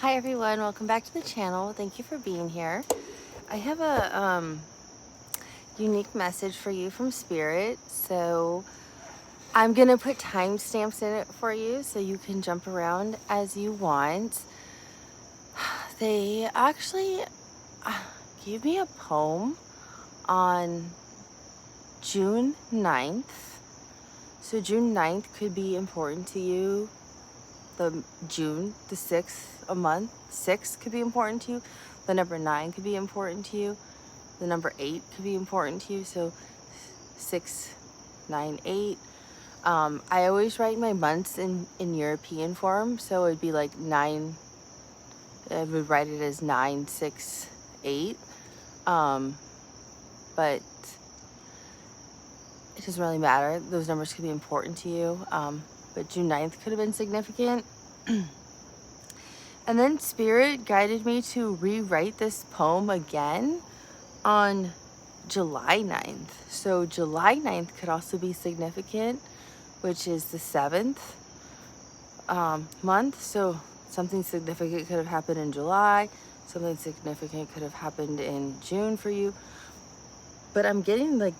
Hi everyone, welcome back to the channel. Thank you for being here. I have a unique message for you from Spirit. So I'm gonna put timestamps in it for you so you can jump around as you want. They actually gave me a poem on June 9th. So June 9th could be important to you. The 6th, a month, 6 could be important to you. The number 9 could be important to you. The number 8 could be important to you. So 6, 9, 8. I always write my months in European form. So it'd be like 9. I would write it as 9, 6, 8. But it doesn't really matter. Those numbers could be important to you. But June 9th could have been significant. And then Spirit guided me to rewrite this poem again on July 9th. So July 9th could also be significant, which is the 7th month. So something significant could have happened in July. Something significant could have happened in June for you. But I'm getting like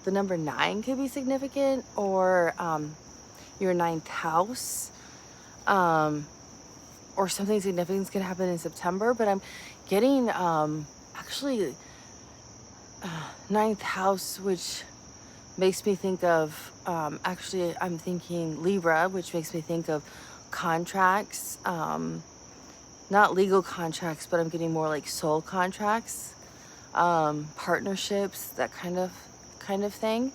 the number 9 could be significant, or your 9th house. Or something significant is going to happen in September, but I'm getting actually 9th house, which makes me think of, actually I'm thinking Libra, which makes me think of contracts, not legal contracts, but I'm getting more like soul contracts, partnerships, that kind of thing.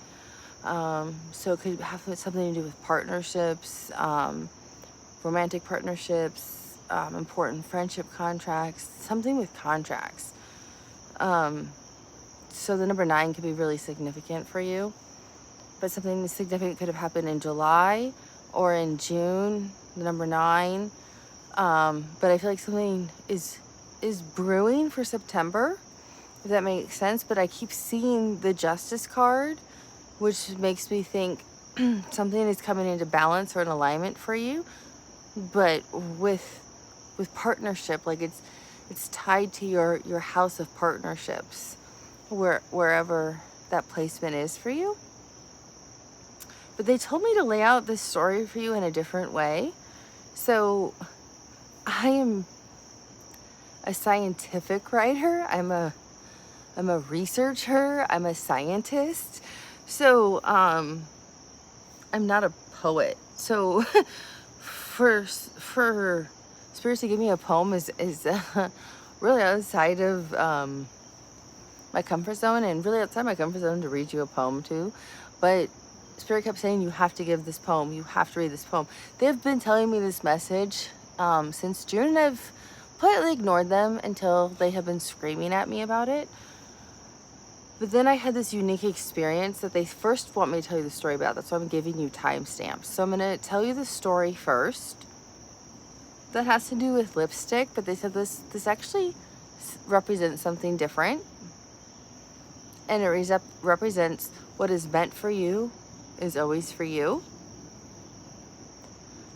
So it could have something to do with partnerships, romantic partnerships, important friendship contracts, something with contracts. So the number 9 could be really significant for you, but something significant could have happened in July or in June, the number 9. But I feel like something is brewing for September, if that makes sense. But I keep seeing the Justice card, which makes me think something is coming into balance or an alignment for you, but with partnership, like it's tied to your house of partnerships, wherever that placement is for you. But they told me to lay out this story for you in a different way. So I am a scientific writer. I'm a researcher. I'm a scientist. So I'm not a poet. So for Spirits to give me a poem is really outside of my comfort zone, and really outside my comfort zone to read you a poem too. But Spirit kept saying, you have to give this poem, you have to read this poem. They've been telling me this message since June, and I've politely ignored them until they have been screaming at me about it. But then I had this unique experience that they first want me to tell you the story about. That's why I'm giving you timestamps. So I'm going to tell you the story first. That has to do with lipstick, but they said this actually represents something different. And it represents what is meant for you is always for you.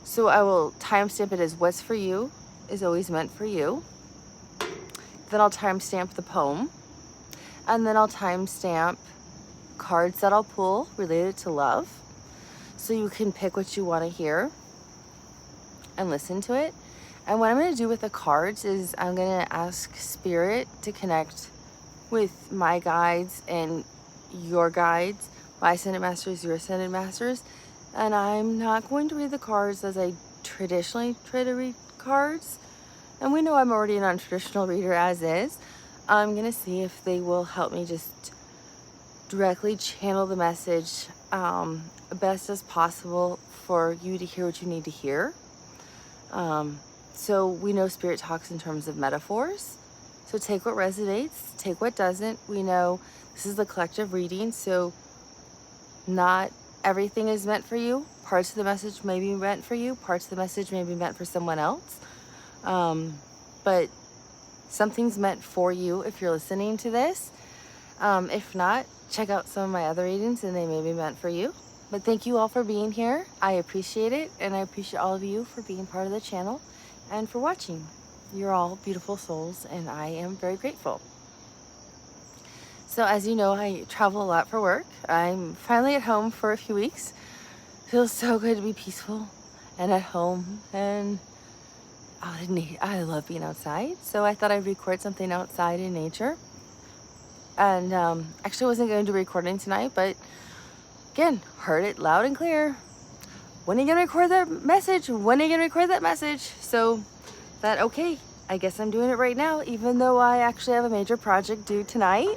So I will timestamp it as what's for you is always meant for you. Then I'll timestamp the poem. And then I'll timestamp cards that I'll pull related to love. So you can pick what you want to hear and listen to it. And what I'm going to do with the cards is I'm going to ask Spirit to connect with my guides and your guides, my Ascended Masters, your Ascended Masters. And I'm not going to read the cards as I traditionally try to read cards. And we know I'm already a non-traditional reader as is. I'm going to see if they will help me just directly channel the message best as possible for you to hear what you need to hear. So we know Spirit talks in terms of metaphors. So take what resonates, take what doesn't. We know this is the collective reading, so not everything is meant for you. Parts of the message may be meant for you. Parts of the message may be meant for someone else. But something's meant for you if you're listening to this. If not, check out some of my other readings and they may be meant for you. But thank you all for being here. I appreciate it, and I appreciate all of you for being part of the channel and for watching. You're all beautiful souls, and I am very grateful. So as you know, I travel a lot for work. I'm finally at home for a few weeks. Feels so good to be peaceful and at home, and I love being outside. So I thought I'd record something outside in nature. And actually wasn't going to do recording tonight, but again, heard it loud and clear. When are you going to record that message? When are you going to record that message? So that, okay, I guess I'm doing it right now, even though I actually have a major project due tonight.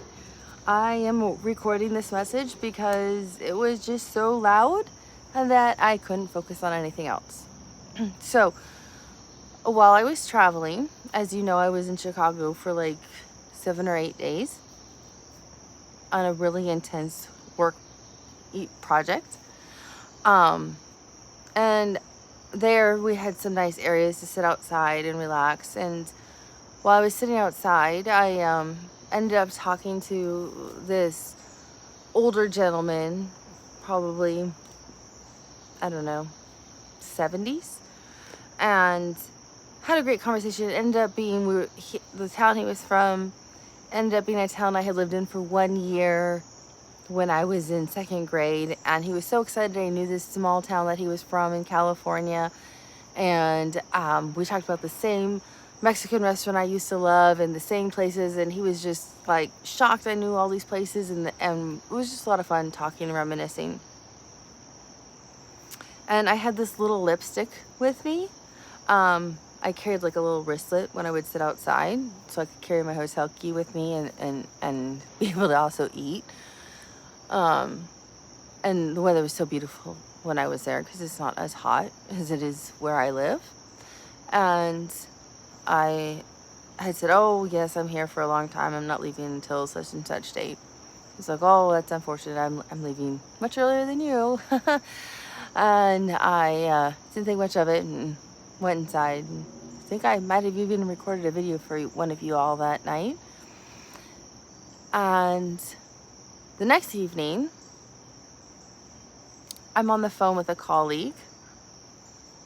I am recording this message because it was just so loud and that I couldn't focus on anything else. So while I was traveling, as you know, I was in Chicago for like 7 or 8 days on a really intense work project. And there we had some nice areas to sit outside and relax. And while I was sitting outside, I ended up talking to this older gentleman, probably, I don't know, 70s, and had a great conversation. It ended up being, the town he was from ended up being a town I had lived in for 1 year when I was in 2nd grade, and he was so excited I knew this small town that he was from in California. And we talked about the same Mexican restaurant I used to love and the same places, and he was just like shocked I knew all these places, and it was just a lot of fun talking and reminiscing. And I had this little lipstick with me. I carried like a little wristlet when I would sit outside, so I could carry my hotel key with me and be able to also eat. And the weather was so beautiful when I was there because it's not as hot as it is where I live. And I had said, oh yes, I'm here for a long time. I'm not leaving until such and such date. He's like, oh, that's unfortunate. I'm leaving much earlier than you. And I didn't think much of it and went inside. And I think I might have even recorded a video for one of you all that night. And the next evening, I'm on the phone with a colleague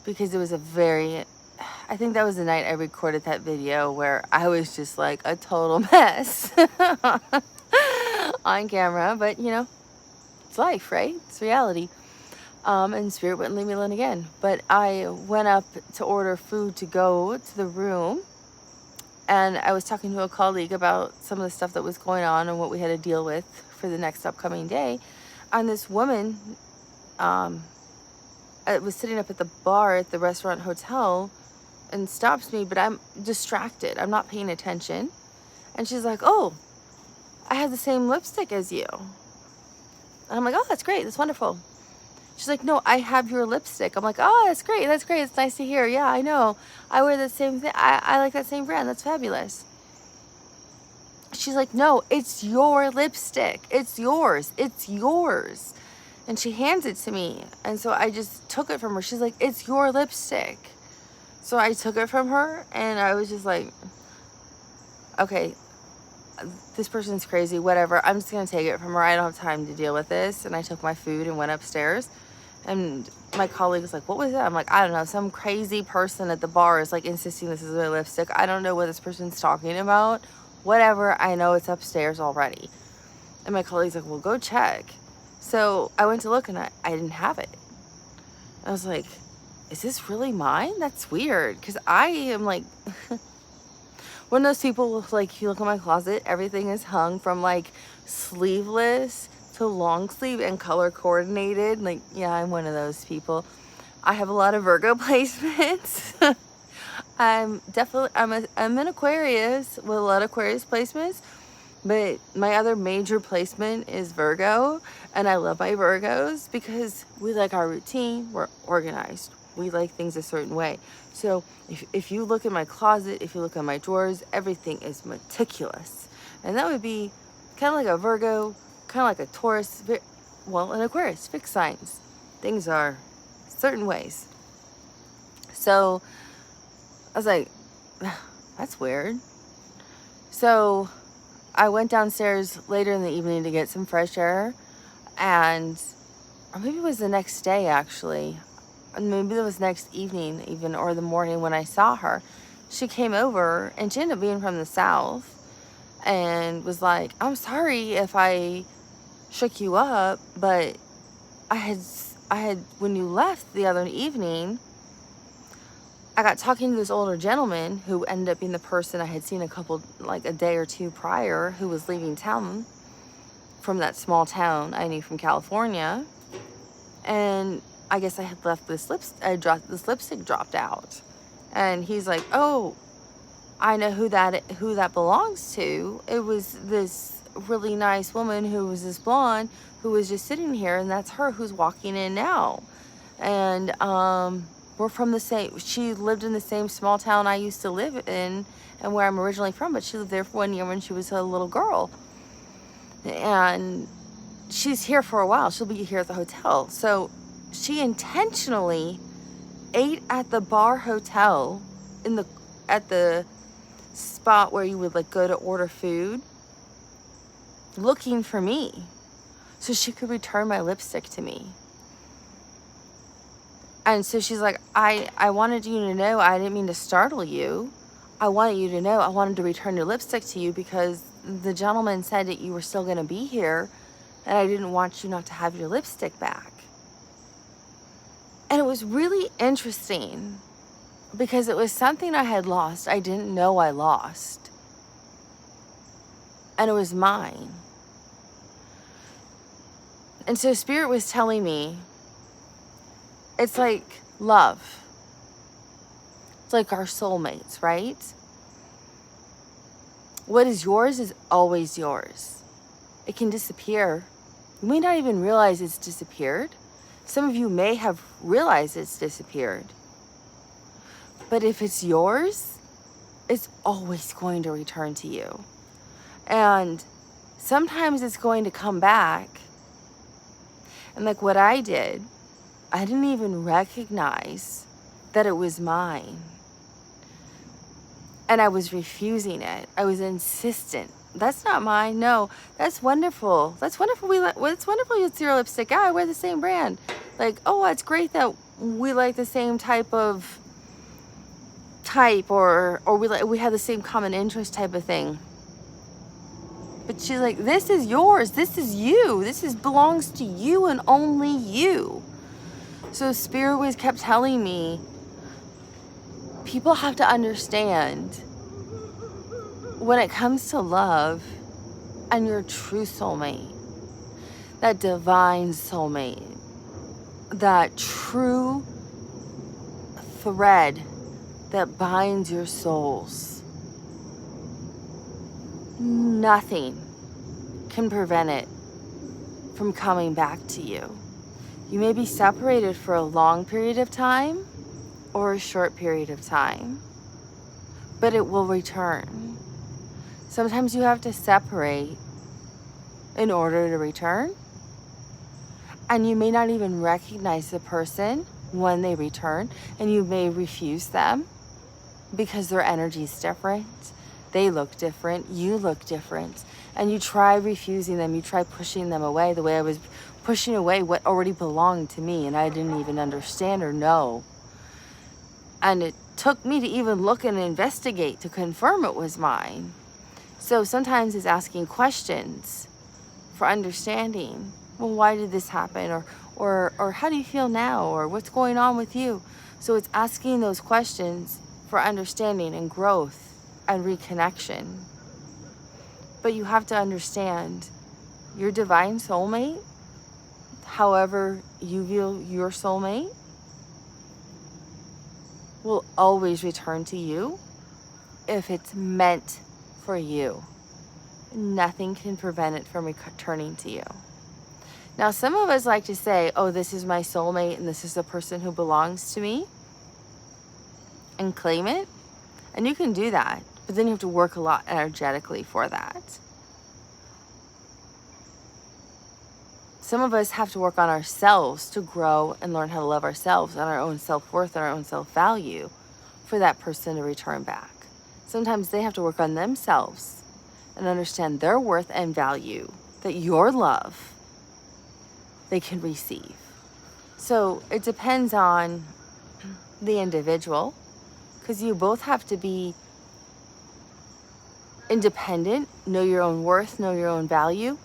because it was I think that was the night I recorded that video where I was just like a total mess on camera. But, you know, it's life, right? It's reality. And Spirit wouldn't leave me alone again. But I went up to order food to go to the room. And I was talking to a colleague about some of the stuff that was going on and what we had to deal with for the next upcoming day. And this woman was sitting up at the bar at the restaurant hotel and stops me, but I'm distracted. I'm not paying attention. And she's like, oh, I have the same lipstick as you. And I'm like, oh, that's great. That's wonderful. She's like, no, I have your lipstick. I'm like, oh, that's great. That's great. It's nice to hear. Yeah, I know. I wear the same thing. I like that same brand. That's fabulous. She's like, no, it's your lipstick. It's yours. It's yours. And she hands it to me. And so I just took it from her. She's like, it's your lipstick. So I took it from her and I was just like, okay, this person's crazy, whatever. I'm just going to take it from her. I don't have time to deal with this. And I took my food and went upstairs. And my colleague was like, what was that? I'm like, I don't know. Some crazy person at the bar is like insisting this is my lipstick. I don't know what this person's talking about. Whatever. I know it's upstairs already. And my colleague's like, well, go check. So I went to look and I didn't have it. I was like, is this really mine? That's weird. Because I am like one of those people, like, if you look in my closet, everything is hung from like sleeveless to long sleeve and color coordinated. Like, yeah, I'm one of those people. I have a lot of Virgo placements. I'm an Aquarius with a lot of Aquarius placements, but my other major placement is Virgo, and I love my Virgos because we like our routine, we're organized, we like things a certain way. So if you look in my closet, if you look at my drawers, everything is meticulous. And that would be kind of like a Virgo, kind of like a Taurus, well, an Aquarius, fixed signs. Things are certain ways. So I was like, that's weird. So I went downstairs later in the evening to get some fresh air, or maybe it was the next day actually, maybe it was next evening even, or the morning when I saw her. she came over, and she ended up being from the South, and was like, I'm sorry if I shook you up, but I had, when you left the other evening, I got talking to this older gentleman who ended up being the person I had seen a day or two prior, who was leaving town from that small town I knew from California. And I guess I had left this lipstick dropped out. And he's like, oh, I know who that belongs to. It was this really nice woman who was this blonde who was just sitting here, and that's her who's walking in now. And we're from the same, she lived in the same small town I used to live in and where I'm originally from, but she lived there for 1 year when she was a little girl. And she's here for a while. She'll be here at the hotel. So she intentionally ate at the bar hotel at the spot where you would go to order food, looking for me so she could return my lipstick to me. And so she's like, I wanted you to know, I didn't mean to startle you. I wanted you to know I wanted to return your lipstick to you because the gentleman said that you were still going to be here, and I didn't want you not to have your lipstick back. And it was really interesting because it was something I had lost. I didn't know I lost. And it was mine. And so Spirit was telling me, it's like love. It's like our soulmates, right? What is yours is always yours. It can disappear. You may not even realize it's disappeared. Some of you may have realized it's disappeared. But if it's yours, it's always going to return to you. And sometimes it's going to come back. And like what I did, I didn't even recognize that it was mine. And I was refusing it. I was insistent. That's not mine. No, that's wonderful. That's wonderful. It's wonderful it's your lipstick. Yeah, I wear the same brand. Oh, it's great that we like the same type, or we have the same common interest type of thing. But she's like, this is yours. This is you. Belongs to you and only you. So Spirit kept telling me, people have to understand when it comes to love and your true soulmate, that divine soulmate, that true thread that binds your souls, nothing can prevent it from coming back to you. You may be separated for a long period of time or a short period of time, but it will return. Sometimes you have to separate in order to return, and you may not even recognize the person when they return, and you may refuse them because their energy is different. They look different, you look different, and you try refusing them, you try pushing them away the way I was pushing away what already belonged to me, and I didn't even understand or know. And it took me to even look and investigate to confirm it was mine. So sometimes it's asking questions for understanding. Well, why did this happen? Or how do you feel now? Or what's going on with you? So it's asking those questions for understanding and growth and reconnection. But you have to understand your divine soulmate, however you view your soulmate, will always return to you if it's meant for you. Nothing can prevent it from returning to you. Now, some of us like to say, oh, this is my soulmate and this is the person who belongs to me, and claim it. And you can do that, but then you have to work a lot energetically for that. Some of us have to work on ourselves to grow and learn how to love ourselves and our own self-worth and our own self-value for that person to return back. Sometimes they have to work on themselves and understand their worth and value, that your love they can receive. So it depends on the individual. because you both have to be independent, know your own worth, know your own value,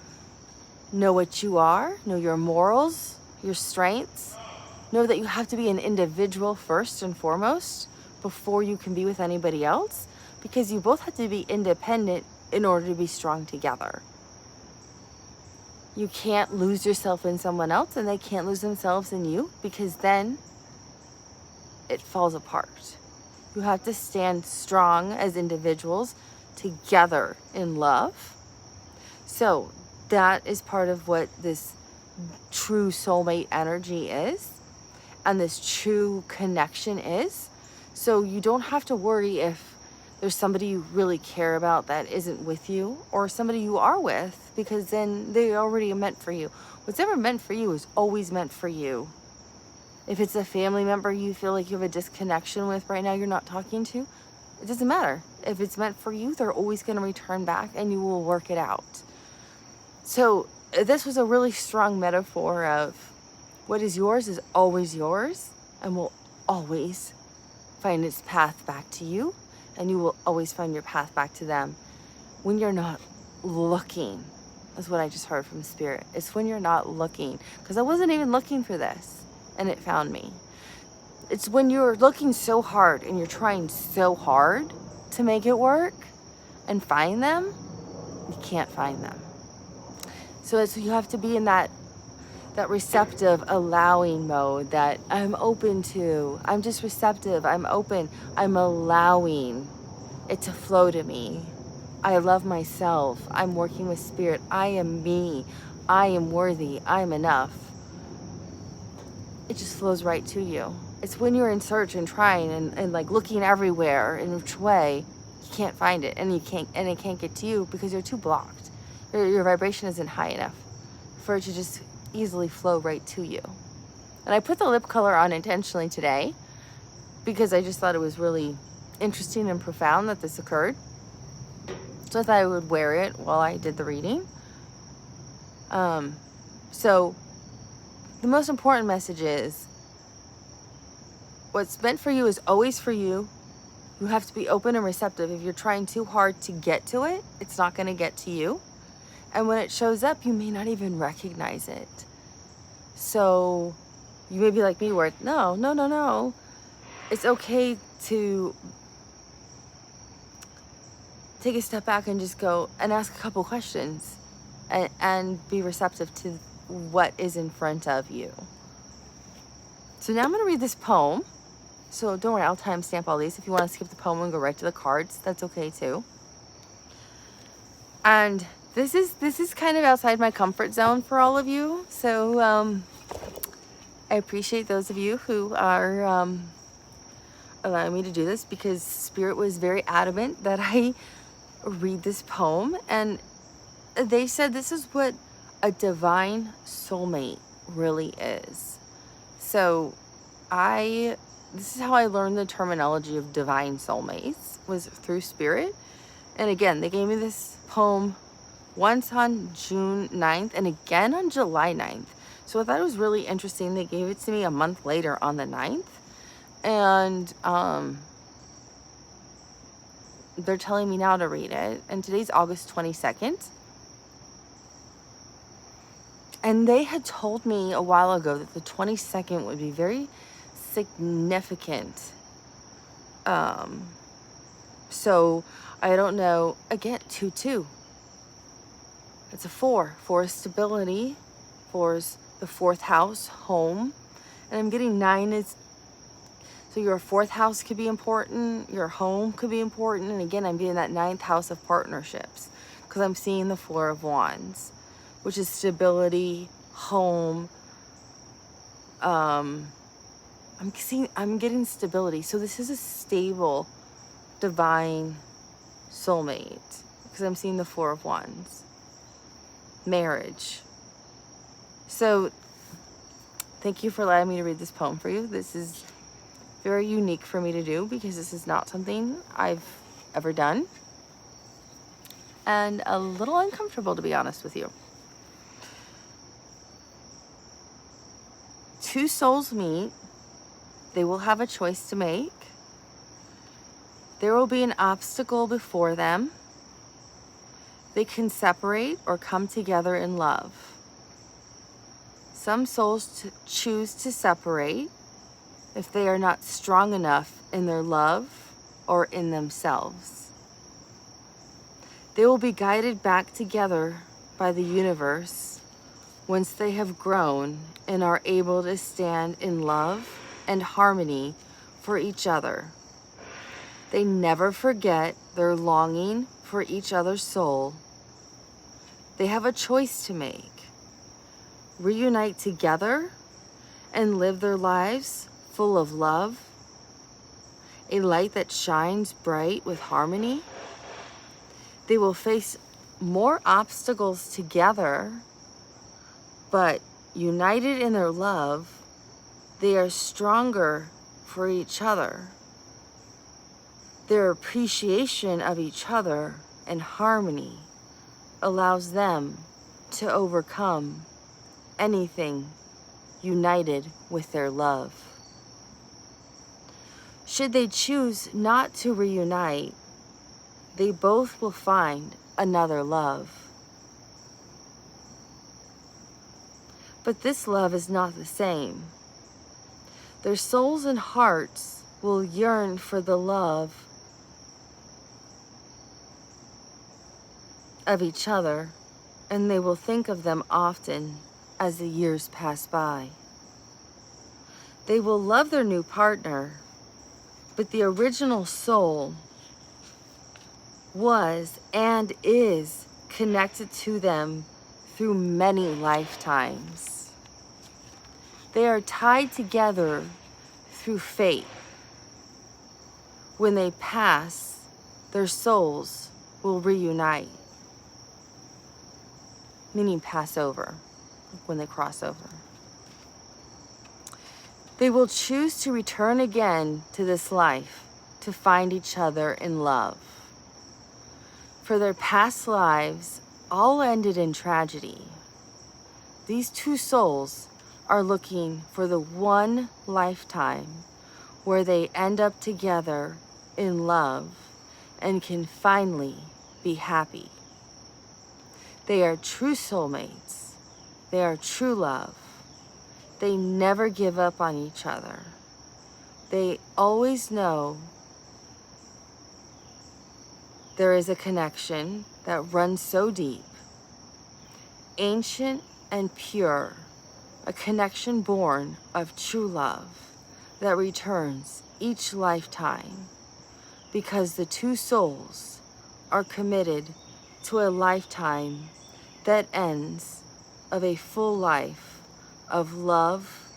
know what you are, know your morals, your strengths. Know that you have to be an individual first and foremost before you can be with anybody else, because you both have to be independent in order to be strong together. You can't lose yourself in someone else and they can't lose themselves in you, because then it falls apart. You have to stand strong as individuals together in love. So that is part of what this true soulmate energy is, and this true connection is. So you don't have to worry if there's somebody you really care about that isn't with you, or somebody you are with, because then they already are meant for you. What's ever meant for you is always meant for you. If it's a family member you feel like you have a disconnection with right now, you're not talking to, it doesn't matter. If it's meant for you, they're always going to return back and you will work it out. So this was a really strong metaphor of what is yours is always yours and will always find its path back to you, and you will always find your path back to them when you're not looking. That's what I just heard from Spirit. It's when you're not looking, because I wasn't even looking for this and it found me. It's when you're looking so hard and you're trying so hard to make it work and find them, you can't find them. So you have to be in that receptive, allowing mode, that I'm open to, I'm just receptive, I'm open, I'm allowing it to flow to me. I love myself, I'm working with Spirit, I am me, I am worthy, I'm enough. It just flows right to you. It's when you're in search and trying and like looking everywhere in which way, you can't find it, and it can't get to you because you're too blocked. Your vibration isn't high enough for it to just easily flow right to you. And I put the lip color on intentionally today because I just thought it was really interesting and profound that this occurred. So I thought I would wear it while I did the reading. So the most important message is, what's meant for you is always for you. You have to be open and receptive. If you're trying too hard to get to it, it's not going to get to you. And when it shows up, you may not even recognize it. So you may be like me, where no. It's okay to take a step back and just go and ask a couple questions and be receptive to what is in front of you. So now I'm going to read this poem. So don't worry, I'll timestamp all these. If you want to skip the poem and go right to the cards, that's okay too. And this is kind of outside my comfort zone for all of you. So I appreciate those of you who are allowing me to do this, because Spirit was very adamant that I read this poem, and they said this is what a divine soulmate really is. So this is how I learned the terminology of divine soulmates, was through Spirit. And again, they gave me this poem once on June 9th and again on July 9th. So I thought it was really interesting. They gave it to me a month later on the 9th. And they're telling me now to read it. And today's August 22nd. And they had told me a while ago that the 22nd would be very significant. So I don't know. Again, 2-2. It's a 4. 4 is stability. 4 is the 4th house, home. And I'm getting 9 is, so your 4th house could be important. Your home could be important. And again, I'm getting that 9th house of partnerships, because I'm seeing the 4 of Wands, which is stability, home. I'm getting stability. So this is a stable, divine soulmate, because I'm seeing the 4 of Wands. Marriage. So thank you for allowing me to read this poem for you. This is very unique for me to do, because this is not something I've ever done, and a little uncomfortable, to be honest with you. Two souls meet. They will have a choice to make. There will be an obstacle before them. They can separate or come together in love. Some souls choose to separate if they are not strong enough in their love or in themselves. They will be guided back together by the universe once they have grown and are able to stand in love and harmony for each other. They never forget their longing for each other's soul. They have a choice to make: reunite together and live their lives full of love, a light that shines bright with harmony. They will face more obstacles together, but united in their love, they are stronger for each other. Their appreciation of each other and harmony allows them to overcome anything united with their love. Should they choose not to reunite, they both will find another love. But this love is not the same. Their souls and hearts will yearn for the love of each other, and they will think of them often as the years pass by. They will love their new partner, but the original soul was and is connected to them through many lifetimes. They are tied together through fate. When they pass, their souls will reunite, meaning pass over, when they cross over. They will choose to return again to this life to find each other in love. For their past lives all ended in tragedy. These two souls are looking for the one lifetime where they end up together in love and can finally be happy. They are true soulmates. They are true love. They never give up on each other. They always know there is a connection that runs so deep, ancient and pure, a connection born of true love that returns each lifetime, because the two souls are committed to a lifetime that ends of a full life of love,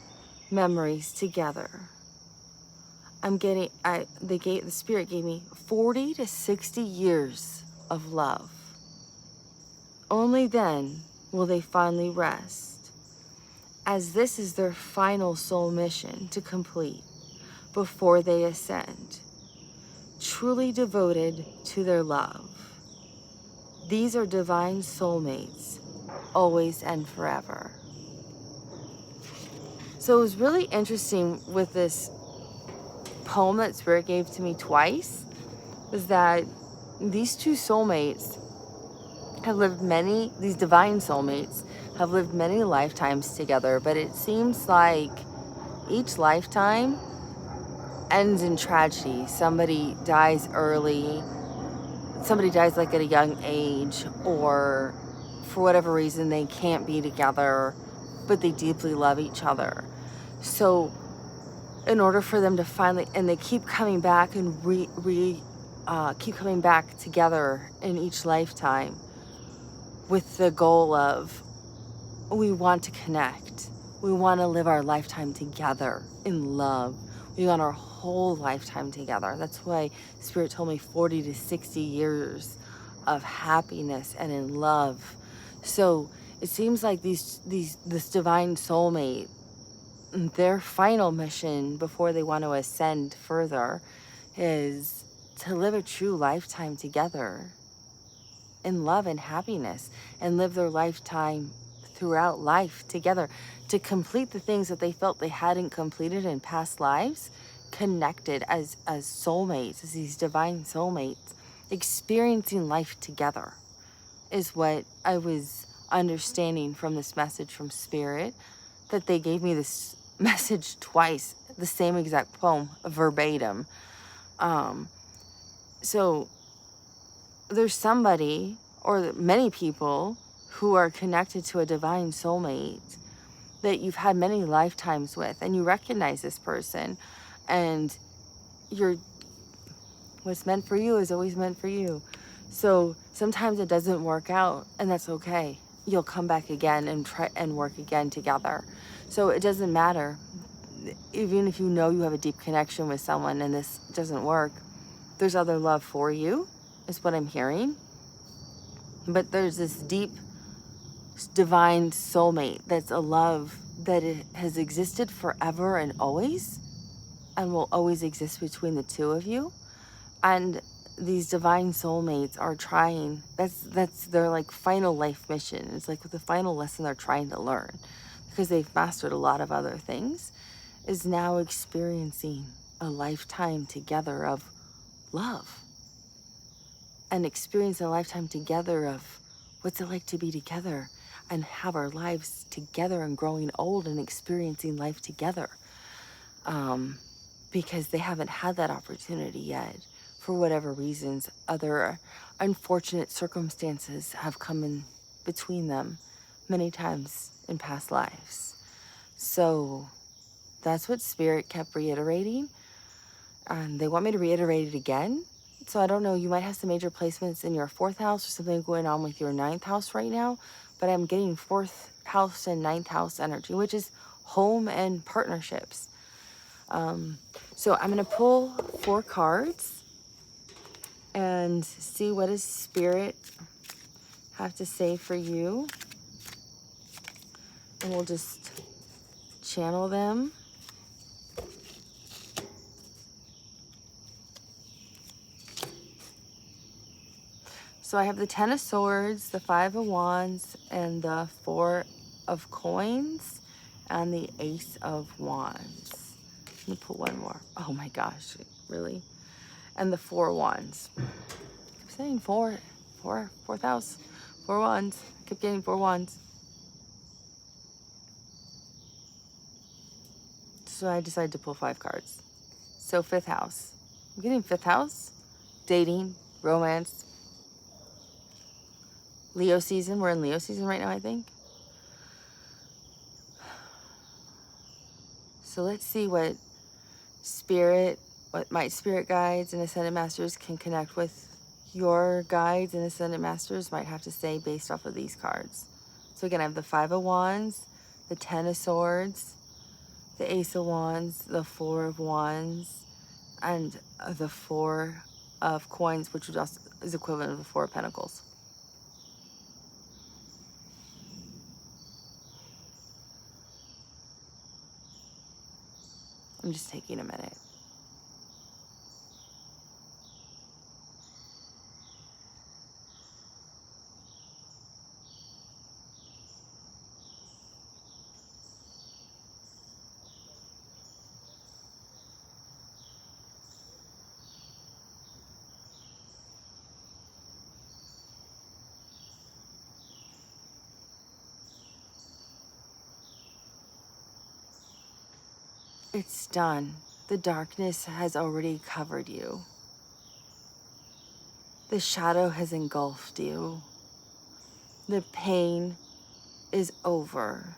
memories together. The Spirit gave me 40 to 60 years of love. Only then will they finally rest, as this is their final soul mission to complete before they ascend, truly devoted to their love. These are divine soulmates, always and forever. So it was really interesting with this poem that Spirit gave to me twice, was that these two soulmates have lived these divine soulmates have lived many lifetimes together, but it seems like each lifetime ends in tragedy. Somebody dies early, somebody dies like at a young age, or for whatever reason they can't be together, but they deeply love each other. So in order for them to finally, and they keep coming back and keep coming back together in each lifetime with the goal of, we want to connect. We want to live our lifetime together in love. We want our whole lifetime together. That's why Spirit told me 40 to 60 years of happiness and in love. So it seems like this divine soulmate, their final mission before they want to ascend further is to live a true lifetime together in love and happiness, and live their lifetime throughout life together to complete the things that they felt they hadn't completed in past lives. connected as soulmates, as these divine soulmates, experiencing life together is what I was understanding from this message from Spirit, that they gave me this message twice, the same exact poem, verbatim. So there's somebody or many people who are connected to a divine soulmate that you've had many lifetimes with, and you recognize this person, and what's meant for you is always meant for you. So sometimes it doesn't work out, and that's okay. You'll come back again and try and work again together. So it doesn't matter. Even if you know you have a deep connection with someone and this doesn't work, there's other love for you, is what I'm hearing. But there's this deep divine soulmate that's a love that it has existed forever and always, and will always exist between the two of you. And these divine soulmates are trying, that's their like final life mission. It's like the final lesson they're trying to learn, because they've mastered a lot of other things, is now experiencing a lifetime together of love, and experience a lifetime together of what's it like to be together and have our lives together and growing old and experiencing life together. Because they haven't had that opportunity yet. For whatever reasons, other unfortunate circumstances have come in between them many times in past lives. So that's what Spirit kept reiterating. And they want me to reiterate it again. So I don't know, you might have some major placements in your 4th house or something going on with your 9th house right now. But I'm getting 4th house and 9th house energy, which is home and partnerships. So I'm going to pull 4 cards and see what does Spirit have to say for you. And we'll just channel them. So I have the 10 of Swords, the 5 of Wands, and the 4 of Coins, and the Ace of Wands. Let me pull one more. Oh my gosh, really? And the 4 Wands. I'm saying fourth house, 4 Wands. I keep getting 4 Wands. So I decided to pull 5 cards. So 5th house. I'm getting 5th house. Dating, romance. Leo season. We're in Leo season right now, I think. So let's see what my spirit guides and ascended masters can connect with. Your guides and ascended masters might have to say based off of these cards. So again, I have the 5 of Wands, the 10 of Swords, the Ace of Wands, the 4 of Wands, and the 4 of Coins, which is equivalent of the 4 of Pentacles. I'm just taking a minute. It's done. The darkness has already covered you. The shadow has engulfed you. The pain is over.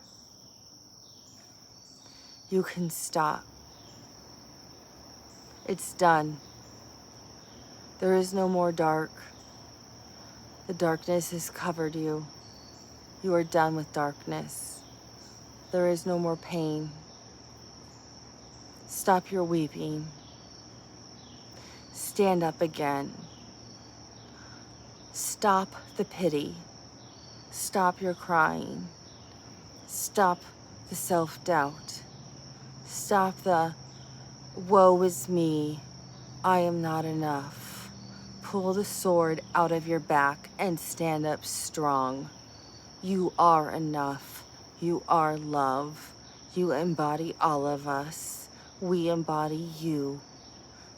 You can stop. It's done. There is no more dark. The darkness has covered you. You are done with darkness. There is no more pain. Stop your weeping. Stand up again. Stop the pity. Stop your crying. Stop the self-doubt. Stop the woe is me, I am not enough. Pull the sword out of your back and stand up strong. You are enough. You are love. You embody all of us. We embody you.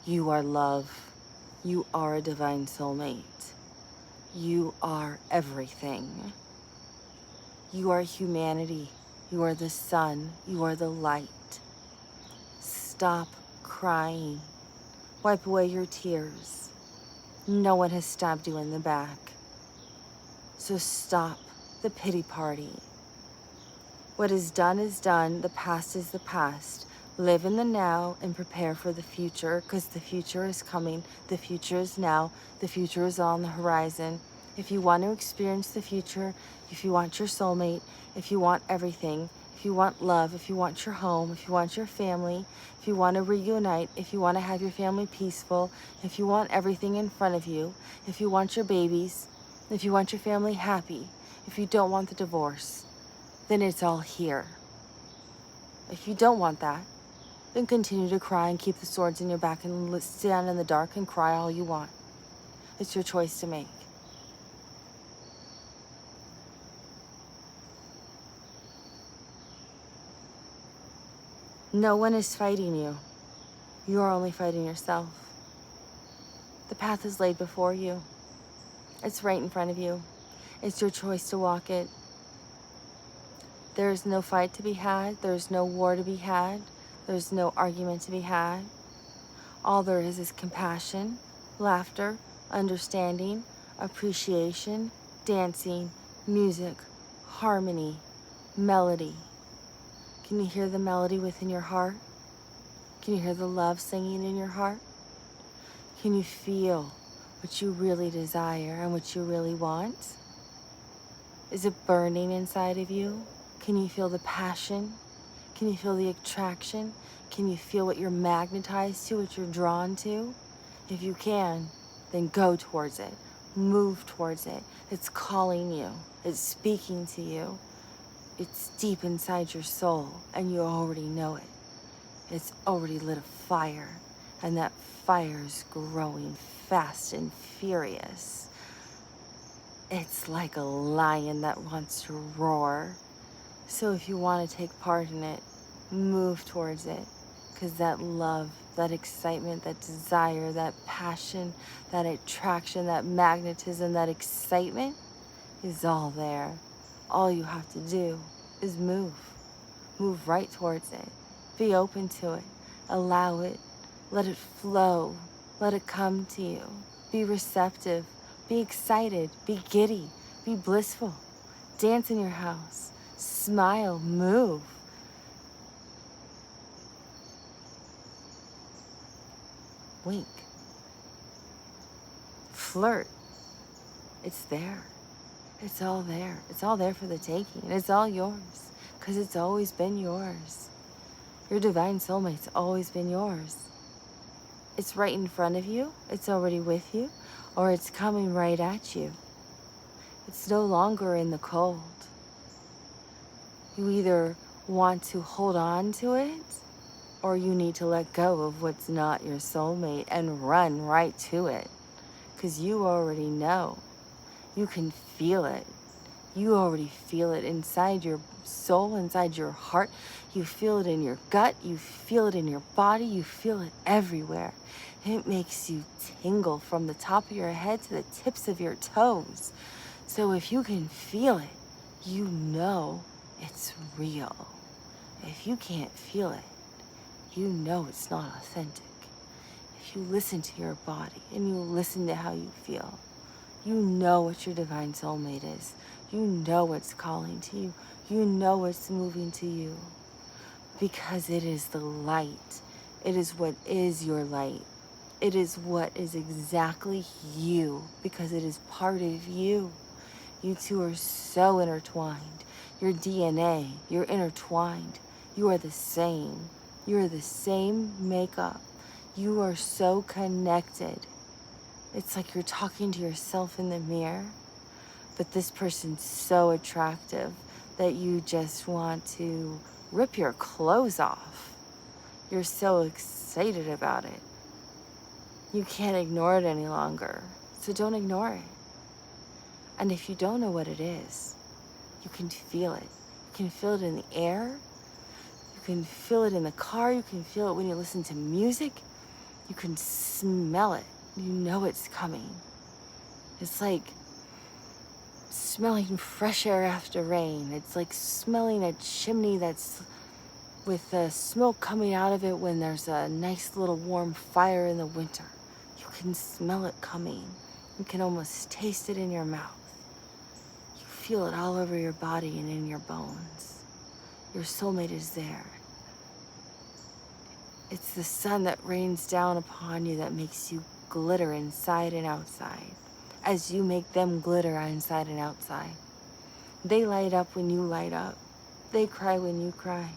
You are love. You are a divine soulmate. You are everything. You are humanity. You are the sun. You are the light. Stop crying. Wipe away your tears. No one has stabbed you in the back. So stop the pity party. What is done is done. The past is the past. Live in the now and prepare for the future, because the future is coming. The future is now. The future is on the horizon. If you want to experience the future, if you want your soulmate, if you want everything, if you want love, if you want your home, if you want your family, if you want to reunite, if you want to have your family peaceful, if you want everything in front of you, if you want your babies, if you want your family happy, if you don't want the divorce, then it's all here. If you don't want that, then continue to cry and keep the swords in your back and stand in the dark and cry all you want. It's your choice to make. No one is fighting you. You are only fighting yourself. The path is laid before you. It's right in front of you. It's your choice to walk it. There is no fight to be had. There's no war to be had. There's no argument to be had. All there is compassion, laughter, understanding, appreciation, dancing, music, harmony, melody. Can you hear the melody within your heart? Can you hear the love singing in your heart? Can you feel what you really desire and what you really want? Is it burning inside of you? Can you feel the passion? Can you feel the attraction? Can you feel what you're magnetized to, what you're drawn to? If you can, then go towards it. Move towards it. It's calling you. It's speaking to you. It's deep inside your soul, and you already know it. It's already lit a fire, and that fire is growing fast and furious. It's like a lion that wants to roar. So if you want to take part in it, move towards it, because that love, that excitement, that desire, that passion, that attraction, that magnetism, that excitement is all there. All you have to do is move. Move right towards it. Be open to it. Allow it. Let it flow. Let it come to you. Be receptive. Be excited. Be giddy. Be blissful. Dance in your house. Smile. Move. Wink. Flirt. It's there. It's all there. It's all there for the taking. It's all yours, because it's always been yours. Your divine soulmate's always been yours. It's right in front of you. It's already with you, or it's coming right at you. It's no longer in the cold. You either want to hold on to it, or you need to let go of what's not your soulmate and run right to it, because you already know. You can feel it. You already feel it inside your soul, inside your heart. You feel it in your gut. You feel it in your body. You feel it everywhere. It makes you tingle from the top of your head to the tips of your toes. So if you can feel it, you know it's real. If you can't feel it, you know it's not authentic. If you listen to your body and you listen to how you feel, you know what your divine soulmate is. You know what's calling to you. You know what's moving to you. Because it is the light. It is what is your light. It is what is exactly you, because it is part of you. You two are so intertwined. Your DNA, you're intertwined. You are the same. You are the same makeup. You are so connected. It's like you're talking to yourself in the mirror, but this person's so attractive that you just want to rip your clothes off. You're so excited about it. You can't ignore it any longer, so don't ignore it. And if you don't know what it is, you can feel it. You can feel it in the air. You can feel it in the car. You can feel it when you listen to music. You can smell it. You know it's coming. It's like smelling fresh air after rain. It's like smelling a chimney that's with the smoke coming out of it when there's a nice little warm fire in the winter. You can smell it coming. You can almost taste it in your mouth. You feel it all over your body and in your bones. Your soulmate is there. It's the sun that rains down upon you that makes you glitter inside and outside, as you make them glitter inside and outside. They light up when you light up. They cry when you cry.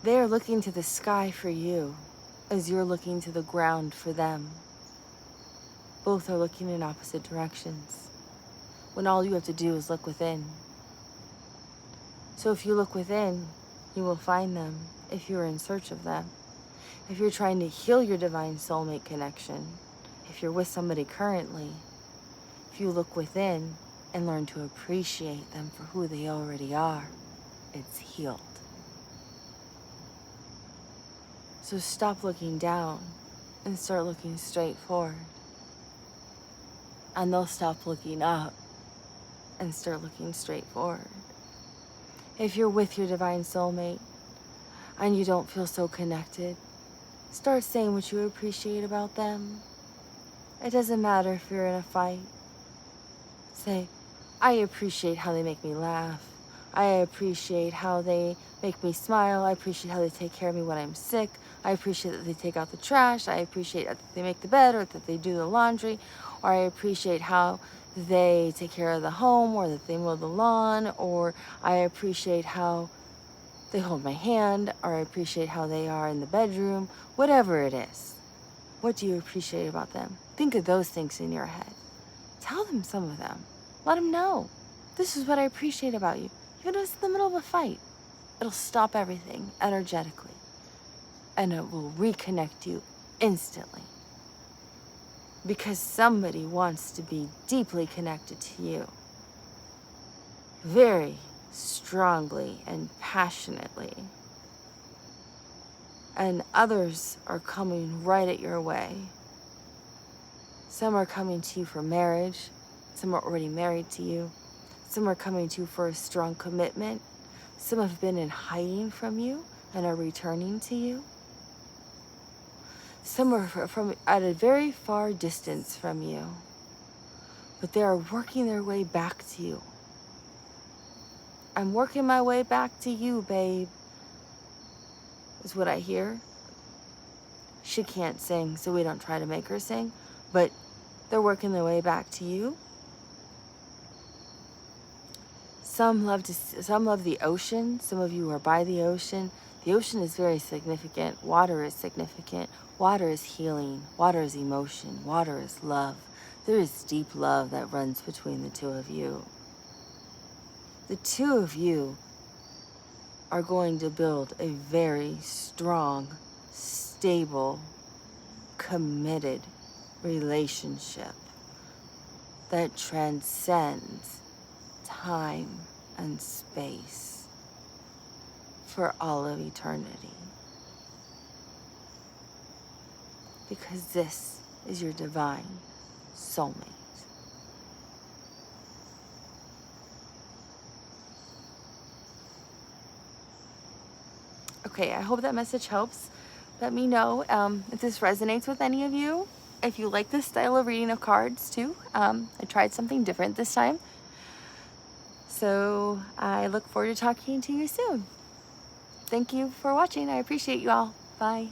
They are looking to the sky for you as you're looking to the ground for them. Both are looking in opposite directions, when all you have to do is look within. So if you look within, you will find them if you're in search of them. If you're trying to heal your divine soulmate connection, if you're with somebody currently, if you look within and learn to appreciate them for who they already are, it's healed. So stop looking down and start looking straight forward. And they'll stop looking up and start looking straight forward. If you're with your divine soulmate and you don't feel so connected, start saying what you appreciate about them. It doesn't matter if you're in a fight. Say, I appreciate how they make me laugh. I appreciate how they make me smile. I appreciate how they take care of me when I'm sick. I appreciate that they take out the trash. I appreciate that they make the bed, or that they do the laundry. Or I appreciate how they take care of the home, or that they mow the lawn. Or I appreciate how they hold my hand, or I appreciate how they are in the bedroom. Whatever it is. What do you appreciate about them? Think of those things in your head. Tell them some of them. Let them know. This is what I appreciate about you. Even if it's in the middle of a fight, it'll stop everything energetically. And it will reconnect you instantly. Because somebody wants to be deeply connected to you. Very strongly and passionately. And others are coming right at your way. Some are coming to you for marriage. Some are already married to you. Some are coming to you for a strong commitment. Some have been in hiding from you and are returning to you. Some are from at a very far distance from you, but they are working their way back to you. I'm working my way back to you, babe, is what I hear. She can't sing, so we don't try to make her sing, but they're working their way back to you. Some love the ocean. Some of you are by the ocean. The ocean is very significant. Water is significant. Water is healing. Water is emotion. Water is love. There is deep love that runs between the two of you. The two of you are going to build a very strong, stable, committed relationship that transcends time and space for all of eternity. Because this is your divine soulmate. Okay, I hope that message helps. Let me know if this resonates with any of you. If you like this style of reading of cards too. I tried something different this time. So I look forward to talking to you soon. Thank you for watching. I appreciate you all. Bye.